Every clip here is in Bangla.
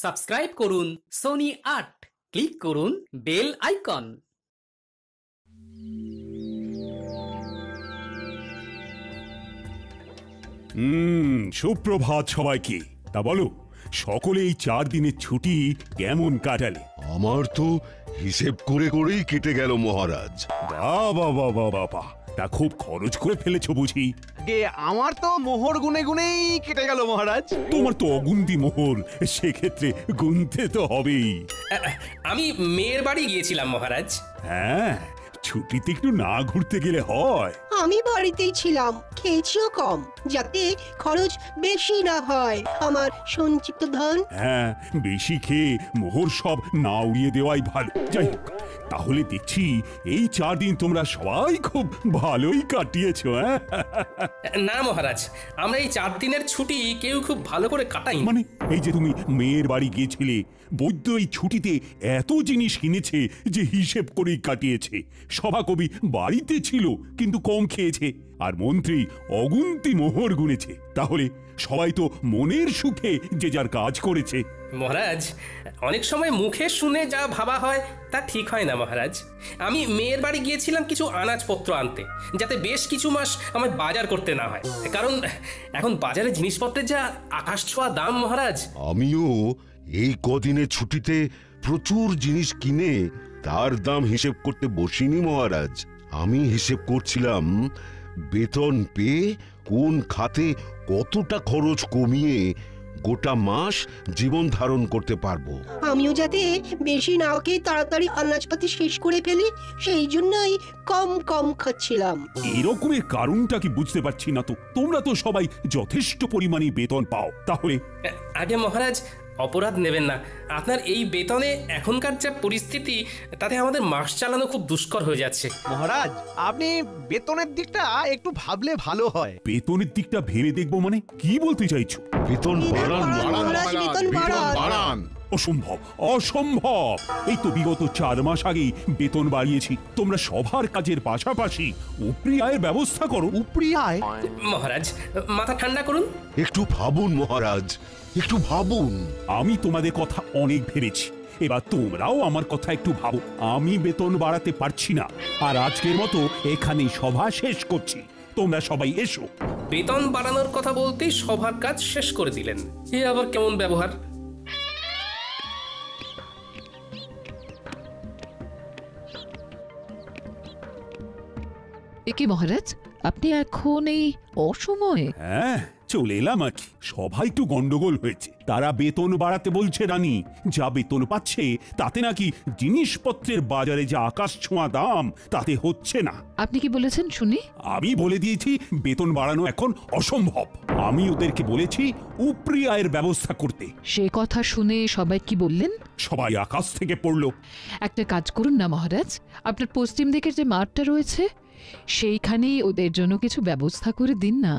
সাবস্ক্রাইব করুন সোনি ৮, ক্লিক করুন বেল আইকন। সুপ্রভাত সবাইকে। তা বলো, সকলে এই 4 দিনের ছুটি কেমন কাটালে? আমার তো হিসেব করে করেই কেটে গেল মহারাজ। বাবা বাবা বাবা, তা খুব খরচ করে ফেলেছো বুঝি? আমার তো মোহর গুনে গুনেই কেটে গেল মহারাজ। তোমার তো অগুন্তি মোহর, সেক্ষেত্রে গুনতে তো হবেই। আমি মেয়ের বাড়ি গিয়েছিলাম মহারাজ। হ্যাঁ, ছুটিতে একটু না ঘুরতে গেলে হয়? আমি বাড়িতেই ছিলাম, খেয়েছিও কম, যাতে খরচ বেশি না হয় আমার সঞ্চিত ধন। হ্যাঁ, বেশি খেয়ে মোহর সব না উড়িয়ে দেওয়াই ভালো। যাই হোক, তাহলে দেখছি এই 4 দিন তোমরা সবাই খুব ভালোই কাটিয়েছো। হ্যাঁ না মহারাজ, আমরা এই 4 দিনের ছুটি কেউ খুব ভালো করে কাটাই। মানে এই যে তুমি মেয়ের বাড়ি গিয়েছিলে, বৈদ্য এই ছুটিতে এত জিনিস কিনেছে যে হিসেব করেই কাটিয়েছে। সভাকবি বাড়িতে ছিল কিন্তু কম খেয়েছে, আর মন্ত্রী অগুন্তি মোহর গুনেছে। তাহলে সবাই তো মনের সুখে যে যার কাজ করেছে। মহারাজ, অনেক সময় মুখে শুনে যা ভাবা হয় তা ঠিক হয় না মহারাজ। আমি মেয়ের বাড়ি গিয়েছিলাম কিছু আনাজপত্র আনতে, যাতে বেশ কিছু মাস আমার বাজার করতে না হয়, কারণ এখন বাজারে জিনিসপত্রের যা আকাশ ছোঁয়া দাম মহারাজ। আমিও এই কদিনে ছুটিতে প্রচুর জিনিস কিনে তার দাম হিসেব করতে বসিনি মহারাজ। আমি হিসেব করছিলাম বেতন পেয়ে কোন খাতে কতটা খরচ কমিয়ে গোটা মাস জীবন ধারণ করতে পারবো। আমিও যাতে বেশি না খেয়ে তাড়াতাড়ি আনাজপাতি শেষ করে ফেলি, সেই জন্যই কম কম খাচ্ছিলাম। এরকমের কারণটা কি বুঝতে পারছি না তো। তোমরা তো সবাই যথেষ্ট পরিমাণে বেতন পাও, তাহলে? আগে মহারাজ, অপরাধ নেবেন না। আপনার এই বেতনে এখনকার যা পরিস্থিতি, তাতে আমাদের মাস চালানো খুব দুষ্কর হয়ে যাচ্ছে। মহারাজ, আপনি বেতনের দিকটা একটু ভাবলে ভালো হয়। বেতনের দিকটা ভেবে দেখবো মানে কি বলতে চাইছো? বেতন বাড়ান মহারাজ, বেতন বাড়ান। অসম্ভব, অসম্ভব। এই তো বিগত 4 মাস আগেই বেতন বাড়িয়েছি। তোমরা সবার কাজের পাশাপাশি উপরি আয়ের ব্যবস্থা করো। উপরি আয়? মহারাজ, মাথা ঠান্ডা করুন। একটু ভাবুন মহারাজ, একটু ভাবুন। আমি তোমাদের কথা অনেক ভেবেছি, এবার তোমরাও আমার কথা একটু ভাবো। আমি বেতন বাড়াতে পারছি না, আর আজকের মতো এখানেই সভা শেষ করছি। তোমরা সবাই এসো। বেতন বাড়ানোর কথা বলতেই সবার কাজ শেষ করে দিলেন, এ আবার কেমন ব্যবহার? একে মহারাজ, আপনি এখন এই অসময়ে? হ্যাঁ, চলে এলাম আর কি। সবাই একটু গন্ডগোল হয়েছে। তারা বেতন বাড়াতে বলছে রানী। যা বেতন পাচ্ছে তাতে নাকি জিনিসপত্রের বাজারে যা আকাশ ছোঁয়া দাম, তাতে হচ্ছে না। আপনি কি বলেছেন শুনি? আমি বলে দিয়েছি বেতন বাড়ানো এখন অসম্ভব। আমি ওদেরকে বলেছি উপরি আয়ের ব্যবস্থা করতে। সে কথা শুনে সবাই কি বললেন? সবাই আকাশ থেকে পড়লো। একটা কাজ করুন না মহারাজ, আপনার পশ্চিম দিকের যে মাঠটা রয়েছে সেইখানেই ওদের জন্য কিছু ব্যবস্থা করে দিন না।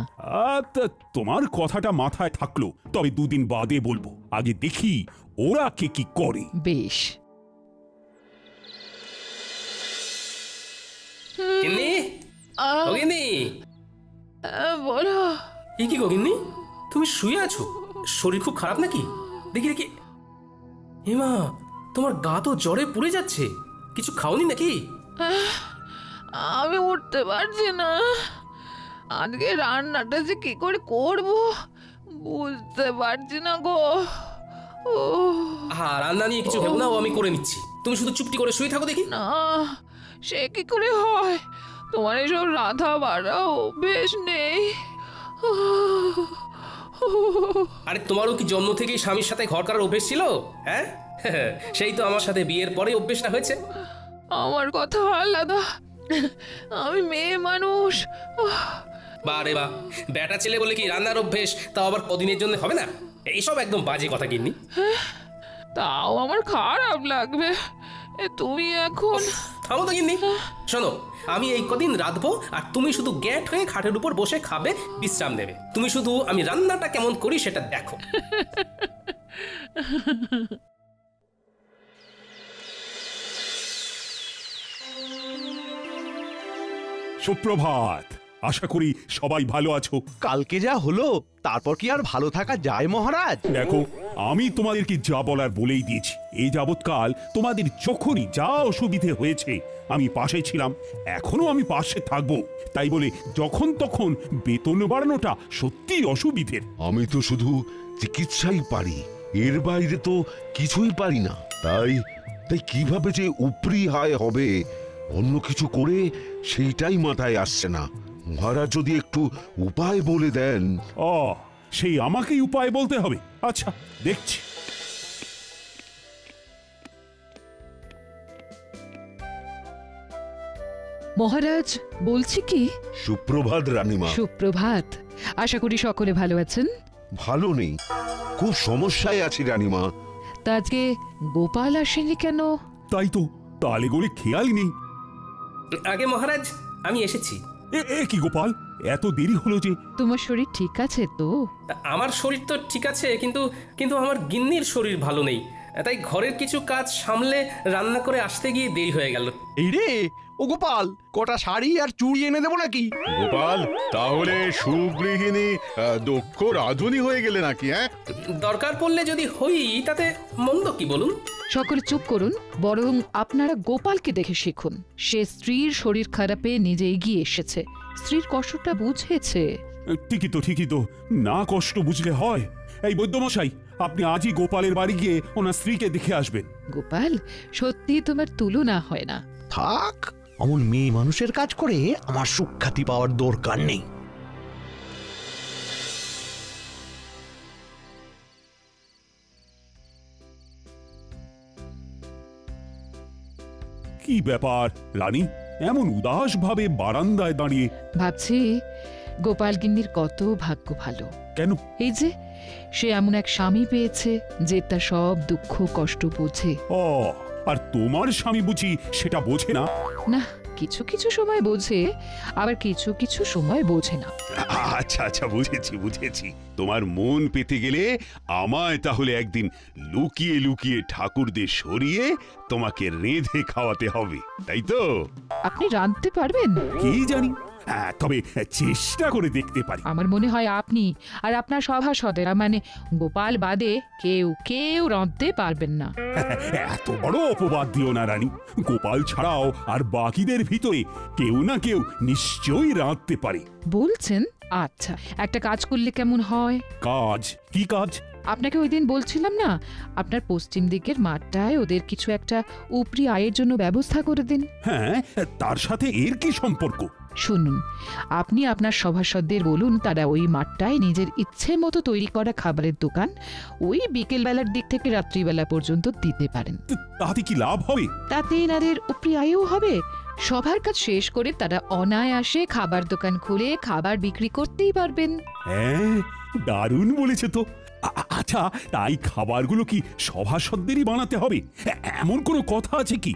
তোমার কথাটা মাথায় থাকলো, তবে 2 দিন বাদে বলবো। আগে দেখি ওরা কে কি করে। বেশ। গিন্নি, ও গিন্নি। বলো। এই কি গো গিন্নি, তুমি শুয়ে আছো? শরীর খুব খারাপ নাকি? দেখি দেখি। হেমা, তোমার গা তো জ্বরে পুড়ে যাচ্ছে। কিছু খাওনি নাকি? আমি উঠতে পারছি না। আজকে রান্নাটা যে কি করে করব বুঝতে পারছি না গো। হ্যাঁ, রান্না নিয়ে কিছু ভেবো না, ও আমি করে নিচ্ছি। তুমি শুধু চুপটি করে শুয়ে থাকো দেখি। না, সে কি করে হয়? তোমার এসব রাধা বাড়া অভ্যেস নেই। আরে তোমারও কি জন্ম থেকেই স্বামীর সাথে ঘর করার অভ্যেস ছিল? হ্যাঁ, সেই তো আমার সাথে বিয়ের পরে অভ্যেসটা হয়েছে। আমার কথা আলাদা, আমি মেয়ে মানুষ। বারে বা, বেটা ছেলে বলে কি রান্নার অভ্যেস তা আবার কদিনের জন্য হবে না? এইসব একদম বাজে কথা গিন্নি। তাও আমার খারাপ লাগবে। তুমি এখন থামো তো গিন্নি। শোনো, আমি এই কদিন রাঁধবো, আর তুমি শুধু গ্যাট হয়ে খাটের উপর বসে খাবে, বিশ্রাম নেবে। তুমি শুধু আমি রান্নাটা কেমন করি সেটা দেখো। সুপ্রভাত। আশা করি সবাই ভালো আছো। কালকে যা হলো তারপর কি আর ভালো থাকা যায় মহারাজ? দেখো, আমি তোমাদেরকে যা বলার বলেই দিয়েছি। এই যাবৎকাল তোমাদের যখনই যা অসুবিধে হয়েছে আমি পাশে ছিলাম, এখনো আমি পাশে থাকবো। তাই বলে যখন তখন বেতন বাড়ানোটা সত্যিই অসুবিধের। আমি তো শুধু চিকিৎসাই পারি, এর বাইরে তো কিছুই পারি না। তাই তাই কিভাবে যে উপরি আয় হবে অন্য কিছু করে সেইটাই মাথায় আসছে না। মহারাজ যদি একটু উপায় বলে দেন। সেই আমাকেই উপায় বলতে হবে? আচ্ছা, দেখছি। মহারাজ, বলছি কি? সুপ্রভাত রানীমা। সুপ্রভাত। আশা করি সকলে ভালো আছেন। ভালো নেই, খুব সমস্যায় আছি রানীমা। তা আজকে গোপাল আসেনি কেন? তাই তো, তালে গড়ে খেয়ালই নেই। আগে মহারাজ, আমি এসেছি। এ কি গোপাল, এত দেরি হলো যে? তোমার শরীর ঠিক আছে তো? আমার শরীর তো ঠিক আছে, কিন্তু কিন্তু আমার গিন্নির শরীর ভালো নেই। তাই ঘরের কিছু কাজ সামলে রান্না করে আসতে গিয়ে দেরি হয়ে গেল। এই রে, ও গোপাল, কটা শাড়ি আর চুড়ি এনে দেবো নাকি? গোপাল, তাহলে সুগৃহিণী দক্ষ রাধুনী হয়ে গেলে নাকি? দরকার পড়লে যদি হই তাতে মন্দ কি বলুন? সকলে চুপ করুন, বরং আপনারা গোপালকে দেখে শিখুন। সে স্ত্রীর শরীর খারাপে নিজে এগিয়ে এসেছে, স্ত্রীর কষ্টটা বুঝেছে। ঠিকই তো, না কষ্ট বুঝলে হয়। এই বৈদ্যমশাই, আপনি আজই গোপালের বাড়ি গিয়ে ওনার স্ত্রীকে দেখে আসবেন। গোপাল, সত্যি তোমার তুলনা হয় না। থাক, অমন মেয়ে মানুষের কাজ করে আমার সুখ্যাতি পাওয়ার দরকার নেই। কি ব্যাপার রানী, এমন উদাস ভাবে বারান্দায় দাঁড়িয়ে? ভাবছি গোপাল গিন্নির কত ভাগ্য ভালো। কেন? এই যে সে এমন এক স্বামী পেয়েছে যে তার সব দুঃখ কষ্ট বোঝে। আর তোমার স্বামী বুঝি সেটা বোঝে না? না, কিছু কিছু সময় বোঝে, আবার কিছু কিছু সময় বোঝে না। আচ্ছা, বুঝেছি। তোমার মন পেতে গেলে আমায় তাহলে একদিন লুকিয়ে লুকিয়ে ঠাকুরদের সরিয়ে তোমাকে রেঁধে খাওয়াতে হবে, তাই তো? আপনি রাঁধতে পারবেন? কি জানি, তবে চেষ্টা করে দেখতে পারি। আমার মনে হয় আপনি আর আপনার সভাসদেরা, মানে গোপাল বাদে কেউ রাঁধতে পারবেন না। এত বড় অপবাদ দিও না রানী। গোপাল ছাড়াও আর বাকিদের ভিতরে কেউ না কেউ নিশ্চয়ই রাঁধতে পারে। বলছেন? আচ্ছা, একটা কাজ করলে কেমন হয়? কাজ? কি কাজ? আপনাকে ওই দিন বলছিলাম না, আপনার পশ্চিম দিকের মাঠটায় ওদের কিছু একটা উপরি আয়ের জন্য ব্যবস্থা করে দিন। হ্যাঁ, তার সাথে এর কি সম্পর্ক? শুনুন, আপনি আপনার সভাসদদের বলুন তারা ওই মাঠটায় নিজের ইচ্ছে মতো তৈরি করা খাবারের দোকান ওই বিকেল বেলার দিক থেকে রাত্রিবেলা পর্যন্ত দিতে পারেন। তাতে কি লাভ হবে? তাতে এনাদের উপরি আয়ও হবে। সবার কাজ শেষ করে তারা অনায়াসে খাবার দোকান খুলে খাবার বিক্রি করতেই পারবেন। হ্যাঁ, দারুণ বলেছে তো। আচ্ছা, তাই খাবারগুলো কি সভাসদেরই বানাতে হবে? এমন কোনো কথা আছে কি?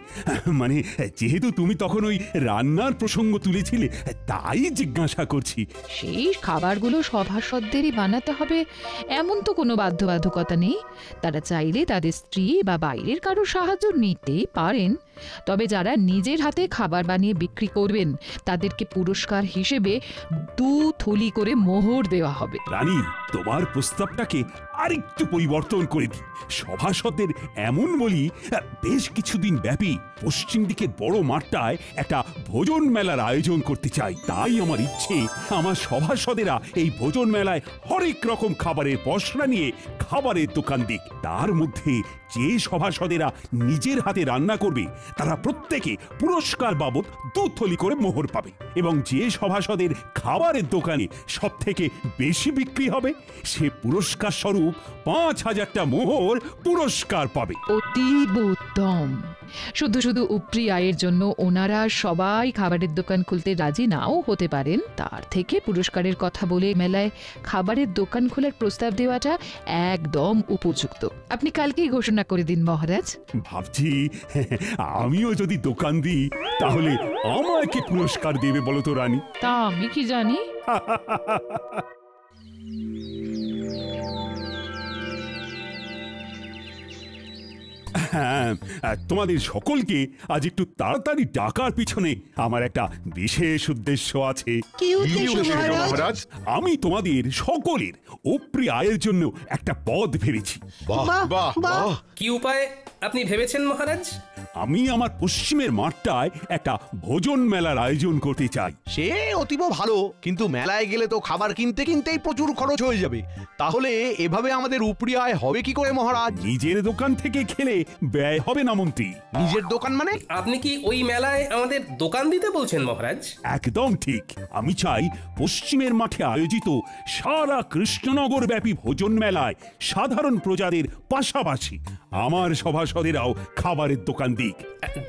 মানে যেহেতু তুমি তখন ওই রান্নার প্রসঙ্গ তুলেছিলে, তাই জিজ্ঞাসা করছি। সেই খাবারগুলো সভাসদেরই বানাতে হবে এমন তো কোনো বাধ্যবাধকতা নেই। তারা চাইলে তাদের স্ত্রী বা বাইরের কারো সাহায্য নিতেই পারেন। তবে যারা নিজের হাতে খাবার বানিয়ে বিক্রি করবেন তাদেরকে পুরস্কার হিসেবে 2 থলি করে মোহর দেওয়া হবে। রানী, তোমার প্রস্তাবটাকে আরেকটু পরিবর্তন করে দিই। সভাসদের এমন বলি, বেশ কিছুদিন ব্যাপী পশ্চিম দিকের বড় মাঠটায় একটা ভোজন মেলার আয়োজন করতে চাই। তাই আমার ইচ্ছে, আমার সভাসদেরা এই ভোজন মেলায় হরেক রকম খাবারের পসরা নিয়ে খাবারের দোকান দিক। তার মধ্যে যে সভাসদেরা নিজের হাতে রান্না করবে তারা প্রত্যেকে পুরস্কার বাবদ 2 থলি করে মোহর পাবে, এবং যে সভাসদের খাবারের দোকানে সব থেকে বেশি বিক্রি হবে সে পুরস্কার স্বরূপ 5000টা মোহর পুরস্কার পাবে। অতীব উত্তম। শুধু শুধু উপরি আয়ের জন্য ওনারা সবাই খাবারের দোকান খুলতে রাজি নাও হতে পারেন, তার থেকে পুরস্কারের কথা বলে মেলায় খাবারের দোকান খোলার প্রস্তাব দেওয়াটা একদম উপযুক্ত। আপনি কালকেই ঘোষণা করে দিন মহারাজ। ভাবছি আমিও যদি দোকান দিই তাহলে আমাকে পুরস্কার দেবে বলো তো রানী? তা আমি কি জানি। হ্যাঁ, তোমাদের সকলকে আজ একটু তাড়াতাড়ি ডাকার পিছনে আমার একটা বিশেষ উদ্দেশ্য আছে। কি উদ্দেশ্য মহারাজ? মহারাজ আমি তোমাদের সকলের উপরি আয়ের জন্য একটা পদ ভেবেছি। বাহ বাহ বাহ, বাহ কি উপায় আপনি ভেবেছেন মহারাজ? আমি আমার পশ্চিমের মাঠটায় একটা ভোজন মেলার আয়োজন করতে চাই। সে অতীব ভালো, কিন্তু মেলায় গেলে তো খাবার কিনতে কিনতেই প্রচুর খরচ হয়ে যাবে। তাহলে এভাবে আমাদের উপরি আয় হবে কি করে মহারাজ? নিজের দোকান থেকে খেলে ব্যয় হবে না মন্ত্রী। নিজের দোকান মানে? আপনি কি ওই মেলায় আমাদের দোকান দিতে বলছেন মহারাজ? একদম ঠিক। আমি চাই পশ্চিমের মাঠে আয়োজিত সারা কৃষ্ণনগর ব্যাপী ভোজন মেলায় সাধারণ প্রজাদের পাশাপাশি আমার সভাসদেরাও খাবারের দোকান দিক।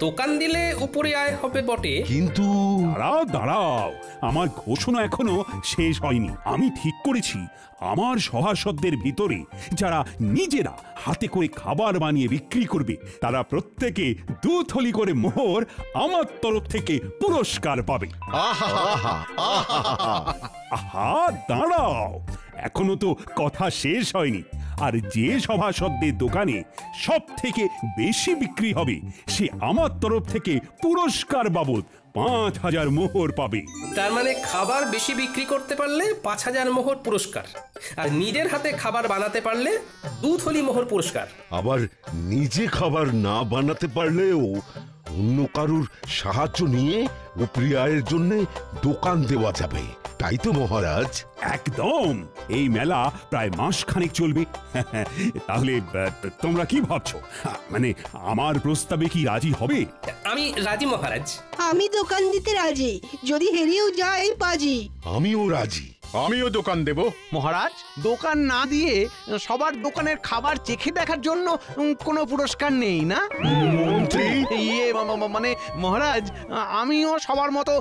দোকান দিলে উপরে আয় হবে বটে, কিন্তু দাঁড়াও দাঁড়াও, আমার ঘোষণা এখনো শেষ হয়নি। আমি ঠিক করেছি আমার সভাসদদের ভিতরে যারা নিজেরা হাতে করে খাবার বানিয়ে বিক্রি করবে তারা প্রত্যেকে 2 থলি করে মোহর আমার তরফ থেকে পুরস্কার পাবে। আহা দাঁড়াও, এখনো তো কথা শেষ হয়নি। আর যে সভাসদদের দোকানে সব থেকে বেশি বিক্রি হবে সে আমার তরফ থেকে পুরস্কার বাবদ 5000 মোহর পাবে। তার মানে খাবার বেশি বিক্রি করতে পারলে 5000 মোহর পুরস্কার, আর নিজের হাতে খাবার বানাতে পারলে 2 থলি মোহর পুরস্কার। আবার নিজে খাবার না বানাতে পারলেও অন্য কারুর সাহায্য নিয়ে উপরি আয়ের জন্য দোকান দেওয়া যাবে, তাই তো মহারাজ? একদম। এই মেলা প্রায় মাসখানেক চলবে। তাহলে তোমরা কি ভাবছো? মানে আমার প্রস্তাবে কি রাজি হবে? আমি রাজি মহারাজ। আমি দোকান দিতে রাজি, যদি হেরেও যায় বাজি। আমিও রাজি। আমিও দোকান দেব। মহারাজ, দোকান না দিয়ে সবার দোকানের খাবার চেখে দেখার জন্য কোনো পুরস্কার নেই না? মন্ত্রী মানে মহারাজ, আমিও সবার মতো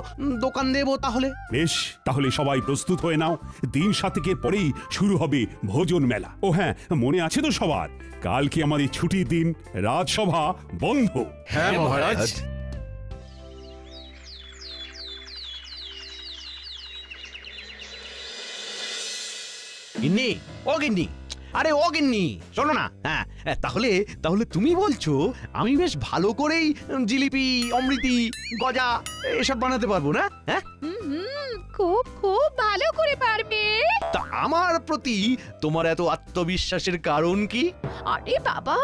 দোকান দেব তাহলে। বেশ, তাহলে সবাই প্রস্তুত হয়ে নাও। দিন 7 পরেই শুরু হবে ভোজন মেলা। ও হ্যাঁ, মনে আছে তো সবার, কালকে আমাদের ছুটির দিন, রাজসভা বন্ধ। হ্যাঁ মহারাজ। গিন্নি, ও গিন্নি, আরে ও গিন্নি, শোনো না। হ্যাঁ, তাহলে তাহলে তুমি বলছো আমি বেশ ভালো করেই জিলিপি, অমৃতি, গজা এসব বানাতে পারবো না? হ্যাঁ, খুব খুব ভালো করে পারবে। তা আমার প্রতি তোমার এত আত্মবিশ্বাসের কারণ কি? আরে বাবা,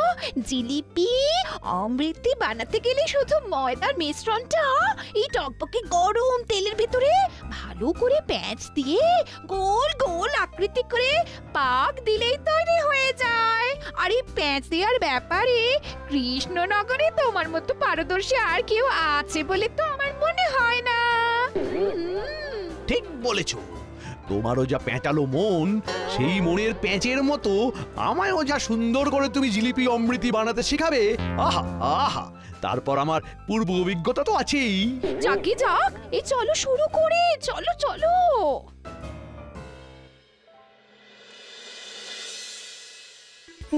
জিলিপি অমৃতি বানাতে গেলে শুধু ময়দার মিশ্রণটা এই টকবকে গরম তেলের ভিতরে ভালো করে প্যাঁচ দিয়ে গোল গোল আকৃতি করে পাক দিলেই তৈরি হয়ে যায়। আর এই প্যাঁচ দেওয়ার ব্যাপারে কৃষ্ণনগরে তোমার মতো পারদর্শী আর কেউ আছে বলে তো আমার মনে হয় না। ঠিক বলেছো। তোমারও যা প্যাঁচালো মন, সেই মনের প্যাঁচের মতো আমায়ও যা সুন্দর করে তুমি জিলিপি অমৃতি বানাতে শেখাবে, আহা আহা, তারপর আমার পূর্ব অভিজ্ঞতা তো আছেই। যাকে যাক, এই চলো শুরু করে, চলো চলো।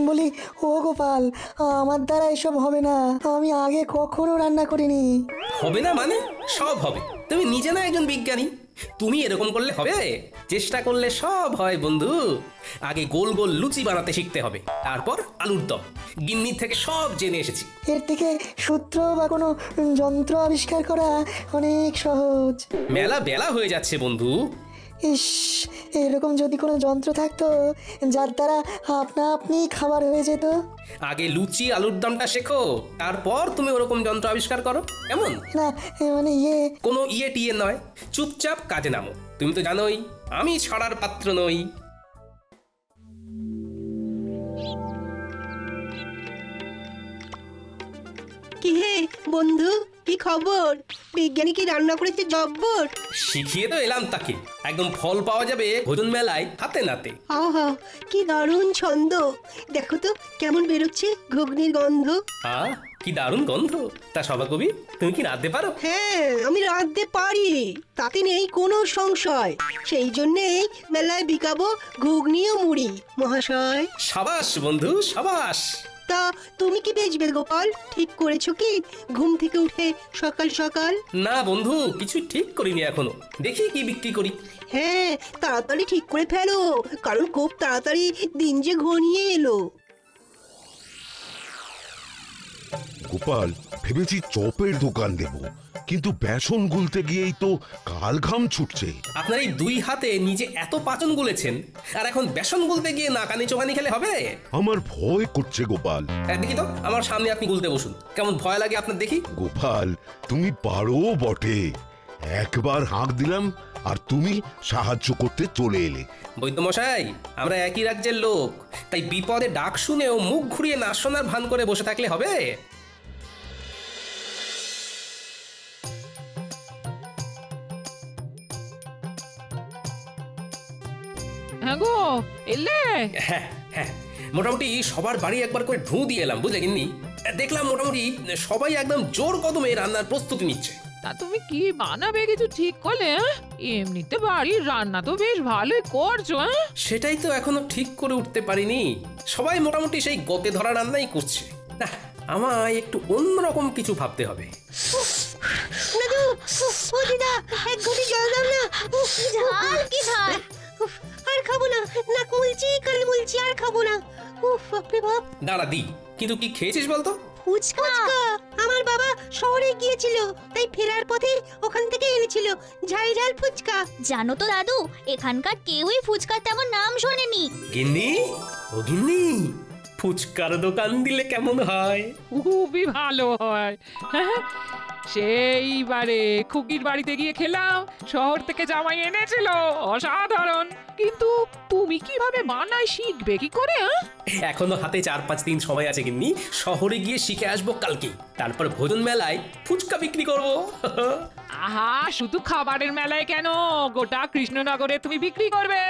বলি, ও গোপাল, আমার দ্বারা এসব হবে না। আমি আগে কখনো রান্না করিনি। হবে না মানে? সব হবে। তুমি নিজে না একজন বিজ্ঞানী, তুমি এরকম করলে হবে? চেষ্টা করলে সব হয় বন্ধু। আগে গোল গোল লুচি বানাতে শিখতে হবে, তারপর আলুর দম। গিন্নির থেকে সব জেনে এসেছি। এর থেকে সূত্র বা কোনো যন্ত্র আবিষ্কার করা অনেক সহজ। মেলা বেলা হয়ে যাচ্ছে বন্ধু। ইস, এরকম যদি কোনো যন্ত্র থাকতো যার দ্বারা আপনা আপনি খাবার হয়ে যেত। আগে লুচি আলুর দমটা শেখো, তারপর তুমি ওরকম যন্ত্র আবিষ্কার করো। কেমন? না, মানে কোনো ইয়ে টিয়ে নয়, চুপচাপ কাজে নামো। তুমি তো জানোই আমি ছড়ার পাত্র নই। কি হে বন্ধু, কি খবর? বিজ্ঞানী কি রান্না করেছে জব্বর? শিখিয়ে তো এলাম তাকে, একদম ফল পাওয়া যাবে ভোজন মেলায় হাতে নাতে। আহা, কি দারুণ ছন্দ! দেখো তো কেমন বেরোচ্ছে ঘুগনির গন্ধ। কি দারুণ গন্ধ! তা সভাকবি, তুমি কি রাঁধতে পারো? হ্যাঁ, আমি রাঁধতে পারি, তাতে নেই কোনো সংশয়। সেই জন্যেই মেলায় বিকাবো ঘুগনি ও মুড়ি মহাশয়। সাবাস বন্ধু, সাবাস। তা তুমি কি বেচবে গোপাল? ঠিক করেছো কি ঘুম থেকে উঠে সকাল সকাল? না বন্ধু, কিছু ঠিক করিনি এখনো, দেখি কি বিক্রি করি। হ্যাঁ, তাড়াতাড়ি ঠিক করে ফেলো, কারণ খুব তাড়াতাড়ি দিন যে ঘনিয়ে এলো। গোপাল, ভেবেছি চপের দোকান দেব, কিন্তু বেসন গুলতে গিয়েই তো কাল ঘাম ছুটছে। আপনার এই দুই হাতে নিজে এত পাচন গুলেছেন, আর এখন বেসন গুলতে গিয়ে নাকানি চোখানি খেলে হবে? আমার ভয় করছে গোপাল। দেখি তো, আমার সামনে আপনি গুলতে বসুন, কেমন ভয় লাগে আপনার দেখি। গোপাল, তুমি পারো বটে। একবার হাঁক দিলাম আর তুমি সাহায্য করতে চলে এলে। বৈদ্যমশাই, আমরা একই রাজ্যের লোক, তাই বিপদে ডাক শুনেও মুখ ঘুরিয়ে না শোনার ভান করে বসে থাকলে হবে? হ্যাঁ গো, এলে? হ্যাঁ হ্যাঁ, মোটামুটি সবার বাড়ি একবার করে ঢু দিয়ে এলাম, বুঝলে গিন্নি। দেখলাম মোটামুটি সবাই একদম জোর কদমে রান্নার প্রস্তুতি নিচ্ছে। তা তুমি কি বানাবে কিছু ঠিক করলে? এমনিতে বাড়ির রান্না তো বেশ ভালোই করছো। সেটাই তো এখনো ঠিক করে উঠতে পারিনি। সবাই মোটামুটি সেই গতে ধরা রান্নাই করছে। না, আমায় একটু অন্যরকম কিছু ভাবতে হবে। দাদু, ও দিদা, এক ঘটি জল দাও না। ঝাল কি ঝাল! আর খাবো না, নাক মুলছি, কান মুলছি, আর খাবো না। উফ, বাপরে বাপ! দাঁড়া দি, কিন্তু কি খেয়েছিস বলতো? ফুচকা। আমার বাবা শহরে গিয়েছিল, তাই ফেরার পথে ওখান থেকে এনেছিল ঝাল ঝাল ফুচকা। জানো তো দাদু, এখানকার কেউই ফুচকার তেমন নাম শোনেনি। গিন্নি, ও গিন্নি, ফুচকার দোকান দিলে কেমন হয়? খুবই ভালো হয়। সেইবারে খুকির বাড়িতে গিয়ে খেলাম, শহর থেকে জামাই এনেছিল, অসাধারণ। কিন্তু তুমি কিভাবে বানাই শিখবে কি করে? এখনো হাতে 4-5 দিন সময় আছে গিন্নি। শহরে গিয়ে শিখে আসবো কালকে, তারপর ভোজন মেলায় ফুচকা বিক্রি করব। আহা, শুধু খাবারের মেলায় কেন, গোটা কৃষ্ণনগরে তুমি বিক্রি করবে।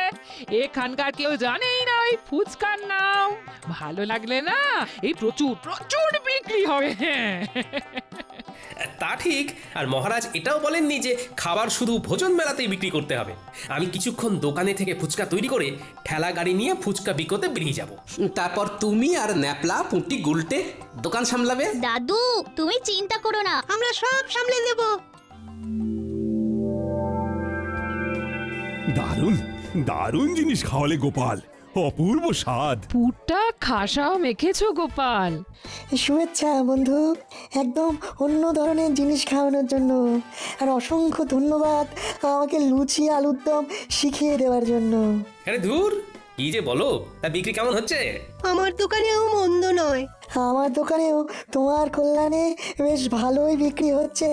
এখানকার কেউ জানেই না ওই ফুচকার নাম। ভালো লাগলে না, এই প্রচুর প্রচুর বিক্রি হবে। তা ঠিক, আর মহারাজ এটাও বলেননি যে খাবার শুধু ভোজন মেলাতেই বিক্রি করতে হবে। আমি কিছুক্ষণ দোকানে থেকে ফুচকা তৈরি করে ঠেলা গাড়ি নিয়ে ফুচকা বিকোতে বেরিয়ে যাব। তারপর তুমি আর ন্যাপলা পুঁটি গুলটে দোকান সামলাবে। দাদু, তুমি চিন্তা করো না, আমরা সব সামলে দেব। দারুণ দারুণ জিনিস খাওয়ালে গোপাল, অপূর্ব স্বাদ। পুরটা খাসাও মেখেছো গোপাল। শুভেচ্ছা বন্ধু, একদম অন্য ধরনের জিনিস খাওয়ানোর জন্য। আর অসংখ্য ধন্যবাদ আমাকে লুচি আলুর দম শিখিয়ে দেওয়ার জন্য। আরে ধুর, কি যে বলো। তা বিক্রি কেমন হচ্ছে? আমার দোকানেও মন্দ নয়। আমার দোকানেও তোমার কল্যাণে বেশ ভালোই বিক্রি হচ্ছে।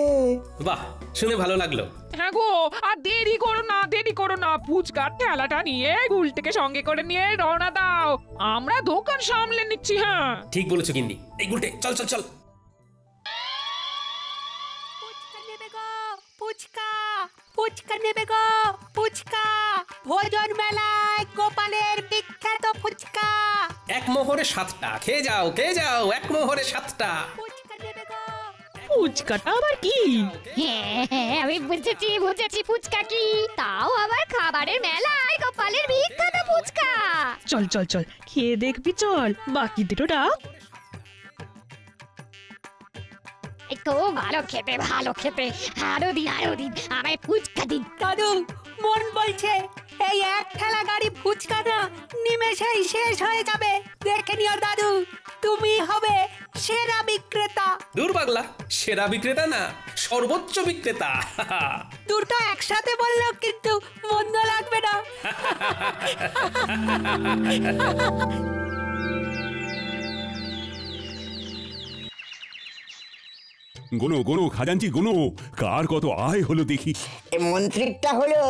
বাহ, শুনে ভালো লাগলো। হ্যাঁ গো, আর দেরি করো না, দেরি করো না, ফুচকার ঠেলাটা নিয়ে গুলটিকে সঙ্গে করে নিয়ে রওনা দাও, আমরা দোকান সামলে নিচ্ছি। হ্যাঁ, ঠিক বলেছো গিন্নি। এই গুলটে, চল চল চল। ফুচকা, ফুচকা নেবে গো, ফুচকা। ভোজন মেলায় গোপালের বিখ্যাত ফুচকা। এক মোহরে 7টা, খেয়ে যাও খেয়ে যাও, এক মোহরে 7টা। ফুচকাটা আবার কি? হ্যাঁ হ্যাঁ, আমি বুঝেছি বুঝেছি, ফুচকা কি, তাও আবার খাবারের মেলায় গোপালের বিখ্যাত ফুচকা। চল চল চল, খেয়ে দেখবি, চল বাকি দুটোটা। একটু ভালো খেতে, ভালো খেতে, আরো দিন আমায় ফুচকা দিন। দাদু, মন বলছে এই এক ঠেলা গাড়ি ফুচকা না নিমেষেই শেষ হয়ে যাবে। দেখে নিও দাদু, তুমি হবে সেরা বিক্রেতা। দূর পাগলা, সেরা বিক্রেতা না, সর্বোচ্চ বিক্রেতা। দুটো একসাথে বললেও কিন্তু মন্দ লাগবে না। গোনো গোনো খাজাঞ্চি গোনো, কার কত আয় হলো দেখি। মন্ত্রীরটা হলো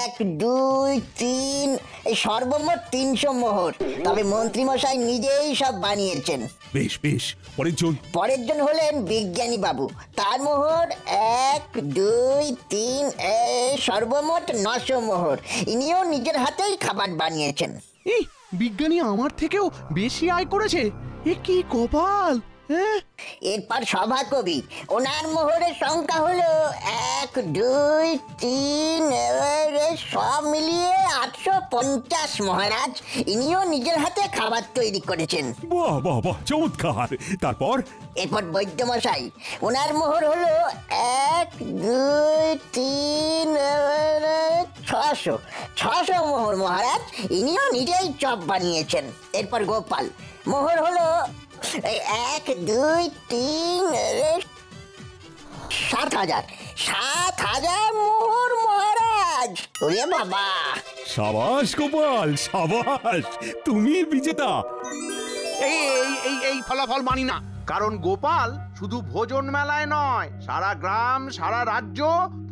1, 2, 3, এই সর্বমোট 300 মোহর। তবে মন্ত্রী মশাই নিজেই সব বানিয়েছেন। বেশ বেশ, পরের জন হলেন বিজ্ঞানী বাবু, তার মোহর 1, 2, 3, সর্বমোট 900 মোহর। ইনিও নিজের হাতেই খাবার বানিয়েছেন। এই বিজ্ঞানী আমার থেকেও বেশি আয় করেছে, এ কি কপাল। এরপর সভাকবি, ওনার মোহরের সংখ্যা হলো 1, 2, 3, সব মিলিয়ে 850 মহারাজ। ইনিও নিজের হাতে খাবার তৈরি করেছেন। বাহ বাহ বাহ, চমৎকার। তারপর এরপর বৈদ্যমশাই, ওনার মোহর হলো 1, 2, 3, 600 মোহর মহারাজ। ইনিও নিজেই চপ বানিয়েছেন। এরপর গোপাল, মোহর হলো এই 1 2 3 7,000 7,000 মোহর মহারাজ। ওরে বাবা! সাবাস গোপাল, সাবাস, তুমি বিজেতা। এই এই এই এই ফলাফল মানি না, কারণ গোপাল শুধু ভোজন মেলায় নয়, সারা গ্রাম সারা রাজ্য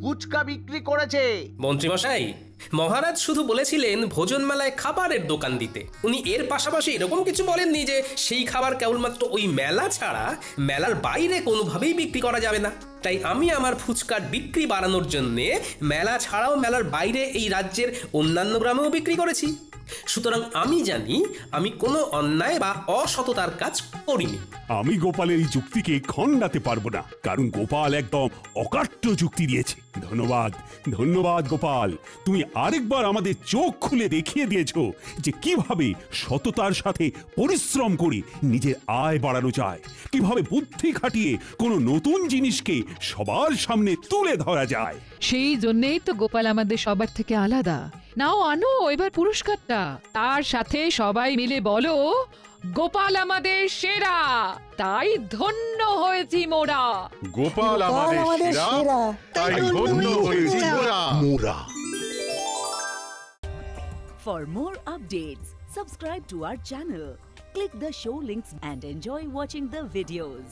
ফুচকা বিক্রি করেছে। মন্ত্রীমশাই, মহারাজ শুধু বলেছিলেন ভোজন মেলায় খাবারের দোকান দিতে। উনি এর পাশাপাশি এরকম কিছু বলেননি যে সেই খাবার কেবলমাত্র ওই মেলা ছাড়া মেলার বাইরে কোনোভাবেই বিক্রি করা যাবে না। তাই আমি আমার ফুচকার বিক্রি বাড়ানোর জন্যে মেলা ছাড়াও মেলার বাইরে এই রাজ্যের অন্যান্য গ্রামেও বিক্রি করেছি। সুতরাং আমি জানি আমি কোনো অন্যায় বা অসততার কাজ করিনি। আমি গোপালের এই যুক্তিকে খণ্ডাতে পারবো না, কারণ গোপাল একদম অকাট্য যুক্তি দিয়েছে। ধন্যবাদ, ধন্যবাদ গোপাল। তুমি আরেকবার আমাদের চোখ খুলে দেখিয়ে দিয়েছো যে কিভাবে সততার সাথে পরিশ্রম করে নিজের আয় বাড়ানো যায়, কিভাবে বুদ্ধি খাটিয়ে কোনো নতুন জিনিসকে সবার সামনে তুলে ধরা যায়। সেই জন্যই তো গোপাল আমাদের সবার থেকে আলাদা। নাও আনো এবার পুরস্কারটা, তার সাথে সবাই মিলে বলো গোপাল আমাদের সেরা, তাই ধন্য হয়েছি মোরা। গোপাল আমাদের সেরা, তাই ধন্য হয়েছি মোরা। For more updates, subscribe to our channel, click the show links and enjoy watching the videos.